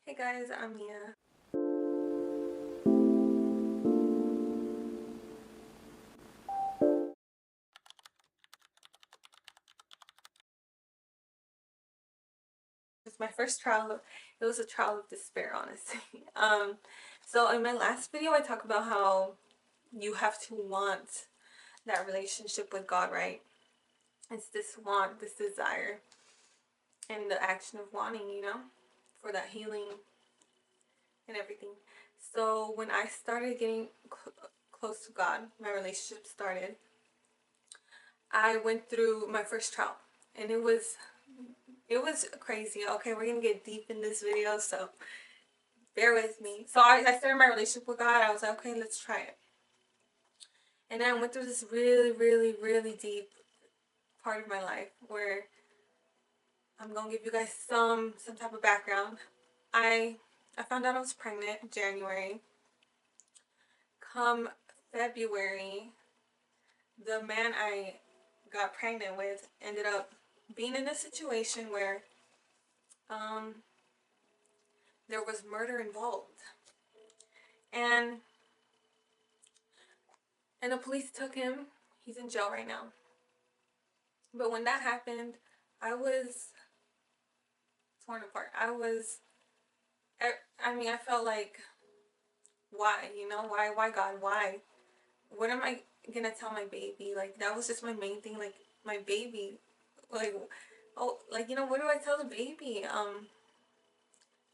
Hey guys, I'm Mia. It's my first trial. It was a trial of despair, honestly. So in my last video, I talked about how you have to want that relationship with God, right? It's this want, this desire, and the action of wanting, for that healing and everything. So when I started getting close to God, my relationship started. I went through my first trial, and it was crazy. Okay, we're gonna get deep in this video, so bear with me. So I started my relationship with God. I was like, okay, let's try it. And then I went through this really, really, really deep part of my life where I'm gonna give you guys some type of background. I found out I was pregnant in January. Come February, the man I got pregnant with ended up being in a situation where um there was murder involved. And the police took him. He's in jail right now. But when that happened, I was torn apart. I felt like, why? Why God? Why? What am I gonna tell my baby? Like, that was just my main thing. Like, my baby, like, oh, like, what do I tell the baby?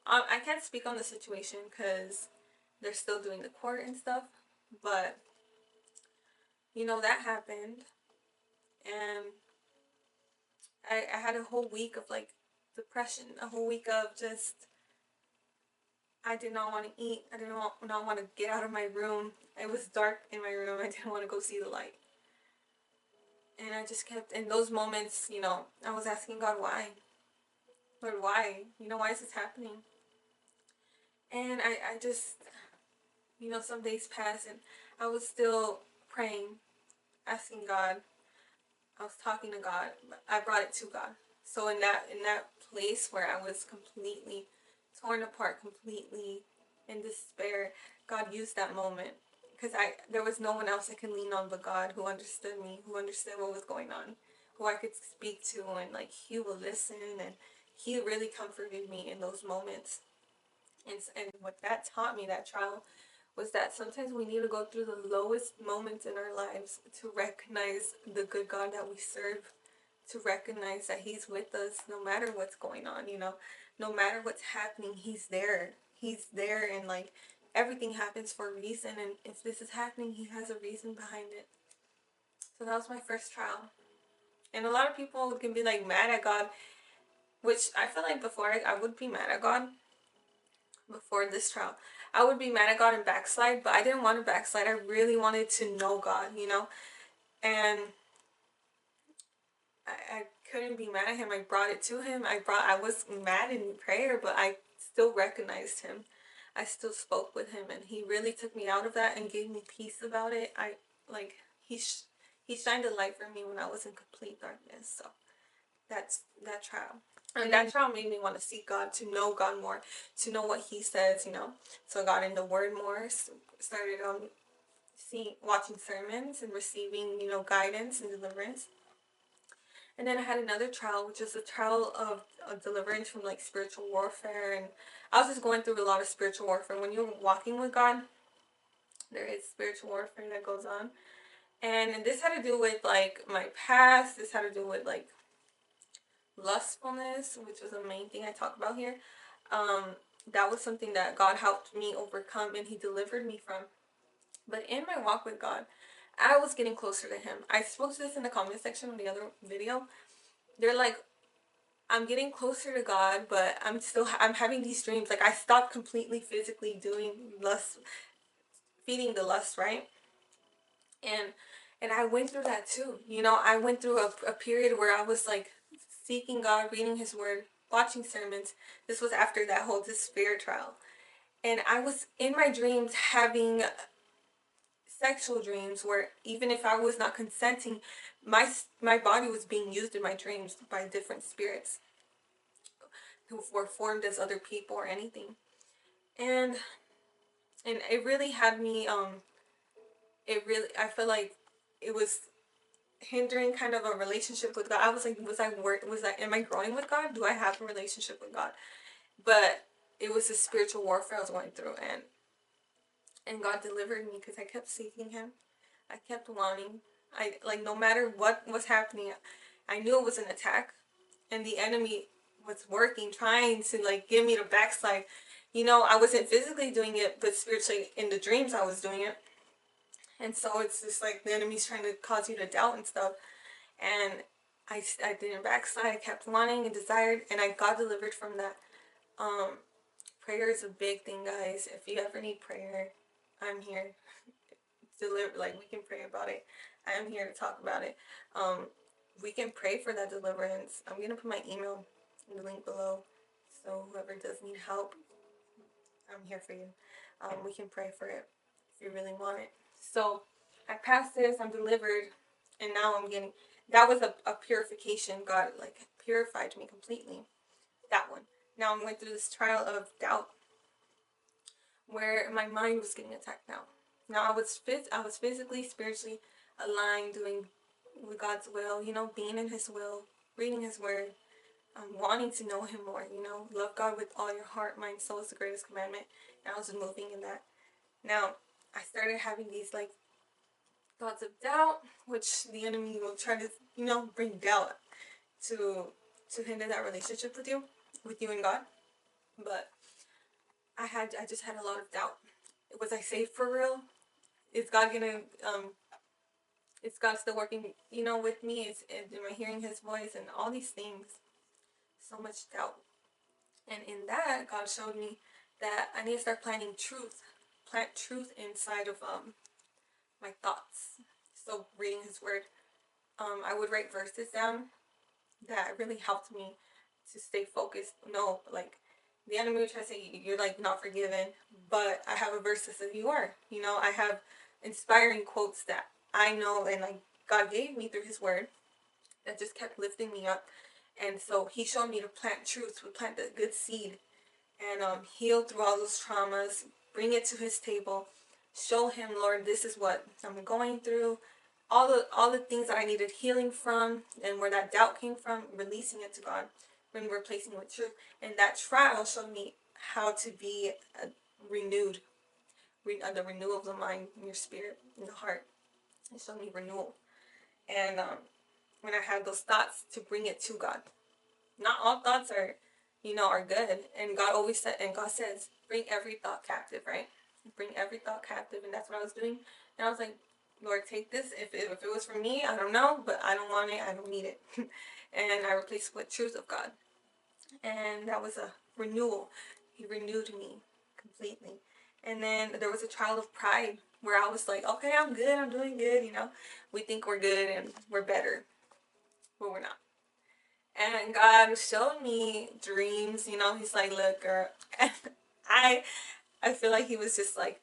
I can't speak on the situation because they're still doing the court and stuff. But, that happened. And I had a whole week of, like, depression. A whole week of just, I did not want to eat. I did not want to get out of my room. It was dark in my room. I didn't want to go see the light. And I just kept, in those moments, I was asking God, why? Lord, why? Why is this happening? And I just, some days passed and I was still praying, asking God. I was talking to God. I brought it to God. So in that place where I was completely torn apart, completely in despair, God used that moment because there was no one else I could lean on but God, who understood me, who understood what was going on, who I could speak to, and like He would listen, and He really comforted me in those moments. And what that taught me, that trial, was that sometimes we need to go through the lowest moments in our lives to recognize the good God that we serve, to recognize that He's with us no matter what's going on, no matter what's happening, He's there. He's there, and like, everything happens for a reason, and if this is happening, He has a reason behind it. So that was my first trial. And a lot of people can be like mad at God, which I feel like before I would be mad at God before this trial. I would be mad at God and backslide, but I didn't want to backslide. I really wanted to know God, and I couldn't be mad at Him. I brought it to Him. I was mad in prayer, but I still recognized Him. I still spoke with Him, and He really took me out of that and gave me peace about it. Like, He shined a light for me when I was in complete darkness. So that's that trial. And that trial made me want to seek God, to know God more, to know what He says, So I got in the Word more, started watching sermons and receiving, guidance and deliverance. And then I had another trial, which is a trial of deliverance from like spiritual warfare. And I was just going through a lot of spiritual warfare. When you're walking with God, there is spiritual warfare that goes on. And this had to do with like my past. This had to do with like lustfulness, which was the main thing I talk about here. That was something that God helped me overcome and He delivered me from. But in my walk with God, I was getting closer to Him. I spoke to this in the comment section of the other video. They're like, I'm getting closer to God, but I'm having these dreams. Like, I stopped completely physically doing lust, feeding the lust, right? And I went through that too. I went through a period where I was like seeking God, reading His Word, watching sermons. This was after that whole despair trial. And I was in my dreams having sexual dreams where even if I was not consenting, my body was being used in my dreams by different spirits. who were formed as other people or anything. And it really had me I feel like it was hindering kind of a relationship with God. I was like, am I growing with God? Do I have a relationship with God? But it was the spiritual warfare I was going through, and God delivered me because I kept seeking Him. I kept wanting. I like no matter what was happening, I knew it was an attack, and the enemy was working, trying to like get me to backslide. I wasn't physically doing it, but spiritually in the dreams I was doing it. And so it's just like the enemy's trying to cause you to doubt and stuff. And I didn't backslide. I kept wanting and desired, and I got delivered from that. Um, Prayer is a big thing, guys. If you ever need prayer, I'm here. We can pray about it. I'm here to talk about it. We can pray for that deliverance. I'm gonna put my email in the link below, so whoever does need help, I'm here for you. We can pray for it if you really want it. So I passed this. I'm delivered, and now I'm getting. That was a purification. God like purified me completely. That one. Now I'm going through this trial of doubt, where my mind was getting attacked now. Now I was physically, spiritually aligned, doing with God's will, being in His will, reading His word, wanting to know Him more, love God with all your heart, mind, soul is the greatest commandment. And I was moving in that. Now, I started having these like thoughts of doubt, which the enemy will try to, bring doubt to hinder that relationship with you and God. But I just had a lot of doubt. Was I saved for real? Is God gonna is God still working, with me? Am I hearing His voice and all these things? So much doubt. And in that, God showed me that I need to start plant truth inside of my thoughts. So reading His word, I would write verses down that really helped me to stay focused. No, like the enemy would try to say you're like not forgiven, but I have a verse that says you are. I have inspiring quotes that I know and like God gave me through His word that just kept lifting me up. And so He showed me to plant truth, to plant the good seed, and heal through all those traumas, bring it to His table, show Him, Lord, this is what I'm going through, all the things that I needed healing from, and where that doubt came from, releasing it to God, and replacing it with truth. And that trial showed me how to be renewed, the renewal of the mind, in your spirit, in the heart. It showed me renewal. And when I had those thoughts, to bring it to God. Not all thoughts are good. And God says, bring every thought captive, right? Bring every thought captive. And that's what I was doing. And I was like, Lord, take this. If it was for me, I don't know, but I don't want it. I don't need it. And I replaced it with truth of God. And that was a renewal. He renewed me completely. And then there was a trial of pride where I was like, okay, I'm good. I'm doing good. We think we're good and we're better, but we're not. And God showed me dreams. He's like, look, girl. And I feel like He was just like,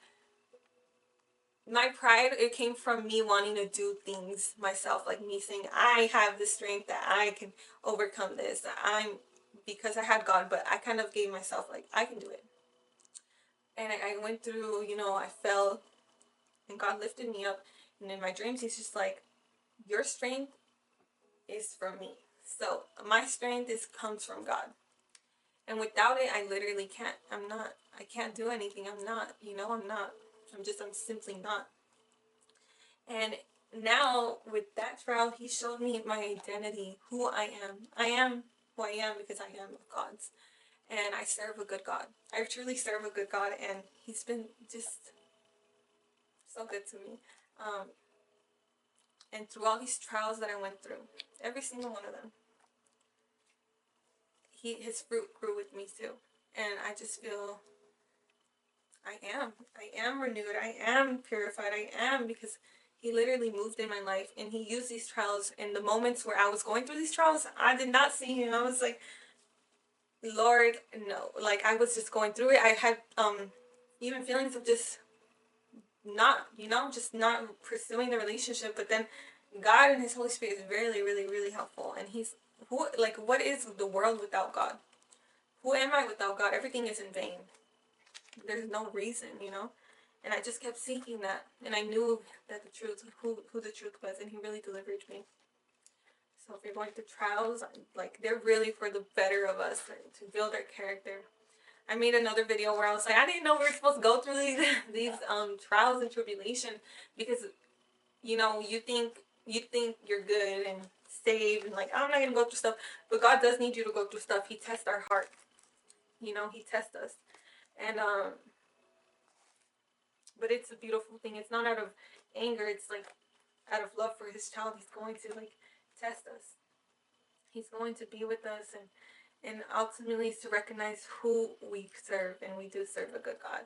my pride, it came from me wanting to do things myself, like me saying, I have the strength that I can overcome this. Because I had God, but I kind of gave myself like, I can do it. And I went through, I fell, and God lifted me up. And in my dreams, He's just like, your strength is from me. So my strength comes from God. And without it, I literally can't. I can't do anything. I'm not. I'm not. I'm simply not. And now with that trial, He showed me my identity, who I am. I am who I am because I am of God's. And I serve a good God. I truly serve a good God, and He's been just so good to me. And through all these trials that I went through, every single one of them, His fruit grew with me too. And I just feel I am renewed. I am purified. I am, because He literally moved in my life, and He used these trials in the moments where I was going through these trials. I did not see Him. I was like, Lord, no. Like, I was just going through it. I had even feelings of just not, just not pursuing the relationship. But then God and His Holy Spirit is really, really, really helpful. And He's what is the world without God? who am I without God? Everything is in vain. There's no reason, you know? And I just kept seeking that. And I knew that the truth, who the truth was, and he really delivered me. So if you're going through trials, like, they're really for the better of us, to build our character. I made another video where I was like, I didn't know we were supposed to go through these trials and tribulation, because, you know, you think you're good and saved and like, I'm not gonna go through stuff, but God does need you to go through stuff. He tests our heart, you know. He tests us, and but it's a beautiful thing. It's not out of anger. It's like out of love for his child. He's going to like test us. He's going to be with us, and ultimately to recognize who we serve, and we do serve a good God.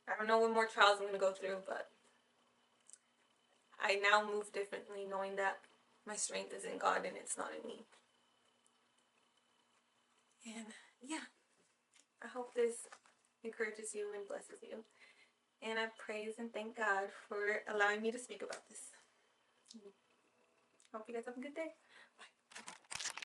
I don't know what more trials I'm going to go through, but I now move differently, knowing that my strength is in God and it's not in me. And yeah, I hope this encourages you and blesses you. And I praise and thank God for allowing me to speak about this. Hope you guys have a good day. Bye.